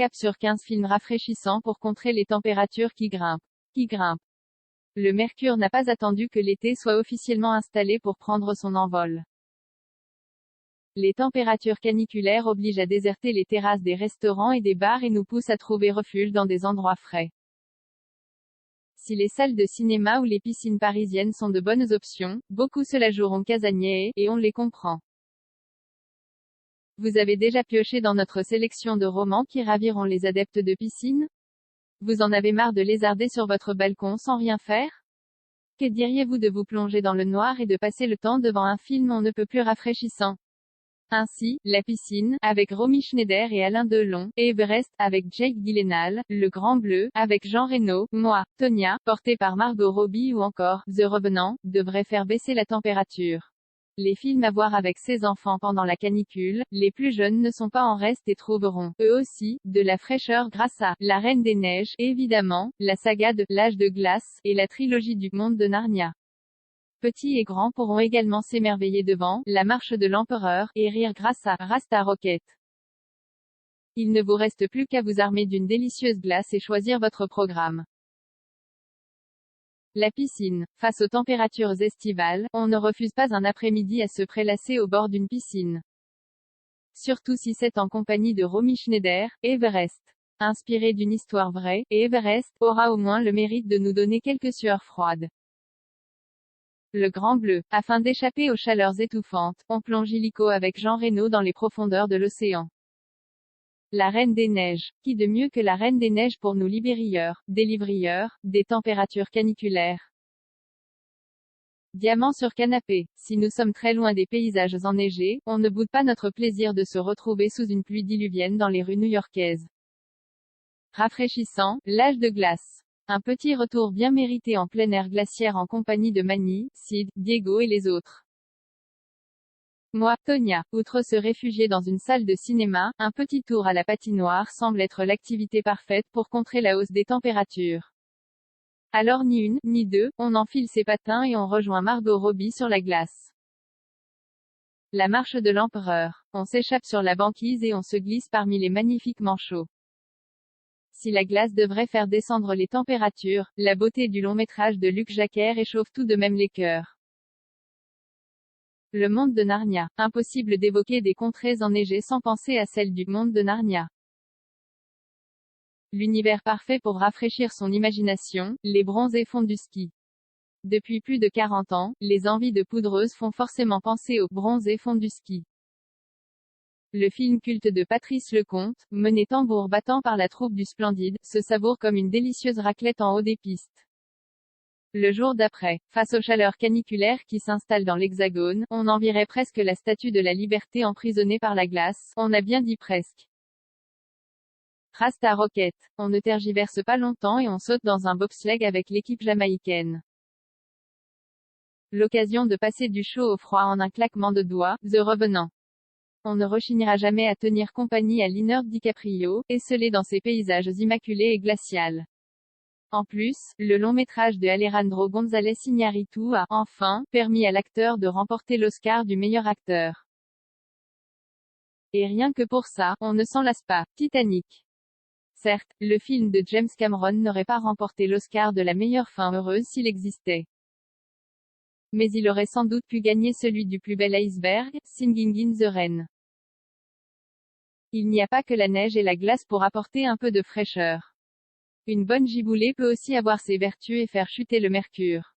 Cap sur 15 films rafraîchissants pour contrer les températures qui grimpent. Le mercure n'a pas attendu que l'été soit officiellement installé pour prendre son envol. Les températures caniculaires obligent à déserter les terrasses des restaurants et des bars et nous poussent à trouver refuge dans des endroits frais. Si les salles de cinéma ou les piscines parisiennes sont de bonnes options, beaucoup se la joueront casanier et on les comprend. Vous avez déjà pioché dans notre sélection de romans qui raviront les adeptes de piscine? Vous en avez marre de lézarder sur votre balcon sans rien faire? Que diriez-vous de vous plonger dans le noir et de passer le temps devant un film on ne peut plus rafraîchissant? Ainsi, La piscine, avec Romy Schneider et Alain Delon, et Everest, avec Jake Gyllenhaal, Le Grand Bleu, avec Jean Reno, Moi, Tonya, porté par Margot Robbie ou encore, The Revenant, devraient faire baisser la température. Les films à voir avec ses enfants pendant la canicule, les plus jeunes ne sont pas en reste et trouveront, eux aussi, de la fraîcheur grâce à La Reine des Neiges, évidemment, la saga de L'Âge de glace, et la trilogie du Monde de Narnia. Petits et grands pourront également s'émerveiller devant La Marche de l'Empereur, et rire grâce à Rasta Rocket. Il ne vous reste plus qu'à vous armer d'une délicieuse glace et choisir votre programme. La piscine. Face aux températures estivales, on ne refuse pas un après-midi à se prélasser au bord d'une piscine. Surtout si c'est en compagnie de Romy Schneider, Everest. Inspiré d'une histoire vraie, Everest aura au moins le mérite de nous donner quelques sueurs froides. Le Grand Bleu. Afin d'échapper aux chaleurs étouffantes, on plonge illico avec Jean Reno dans les profondeurs de l'océan. La Reine des Neiges. Qui de mieux que la Reine des Neiges pour nous libérieurs, délivrieurs, des températures caniculaires? Diamant sur canapé. Si nous sommes très loin des paysages enneigés, on ne boude pas notre plaisir de se retrouver sous une pluie diluvienne dans les rues new-yorkaises. Rafraîchissant, L'Âge de glace. Un petit retour bien mérité en plein air glaciaire en compagnie de Manny, Sid, Diego et les autres. Moi, Tonya. Outre se réfugier dans une salle de cinéma, un petit tour à la patinoire semble être l'activité parfaite pour contrer la hausse des températures. Alors ni une, ni deux, on enfile ses patins et on rejoint Margot Robbie sur la glace. La Marche de l'Empereur. On s'échappe sur la banquise et on se glisse parmi les magnifiques manchots. Si la glace devrait faire descendre les températures, la beauté du long-métrage de Luc Jacquet réchauffe tout de même les cœurs. Le Monde de Narnia. Impossible d'évoquer des contrées enneigées sans penser à celle du Monde de Narnia. L'univers parfait pour rafraîchir son imagination, les bronzés font du ski. Depuis plus de 40 ans, les envies de poudreuse font forcément penser aux bronzés font du ski. Le film culte de Patrice Lecomte, mené tambour battant par la troupe du Splendide, se savoure comme une délicieuse raclette en haut des pistes. Le jour d'après, face aux chaleurs caniculaires qui s'installent dans l'Hexagone, on envierait presque la Statue de la Liberté emprisonnée par la glace, on a bien dit presque. Rasta Rocket. On ne tergiverse pas longtemps et on saute dans un bobsleigh avec l'équipe jamaïcaine. L'occasion de passer du chaud au froid en un claquement de doigts, The Revenant. On ne rechignera jamais à tenir compagnie à Leonardo DiCaprio, esselé dans ses paysages immaculés et glacials. En plus, le long-métrage de Alejandro González Iñárritu a, enfin, permis à l'acteur de remporter l'Oscar du meilleur acteur. Et rien que pour ça, on ne s'en lasse pas. Titanic. Certes, le film de James Cameron n'aurait pas remporté l'Oscar de la meilleure fin heureuse s'il existait. Mais il aurait sans doute pu gagner celui du plus bel iceberg, Singing in the Rain. Il n'y a pas que la neige et la glace pour apporter un peu de fraîcheur. Une bonne giboulée peut aussi avoir ses vertus et faire chuter le mercure.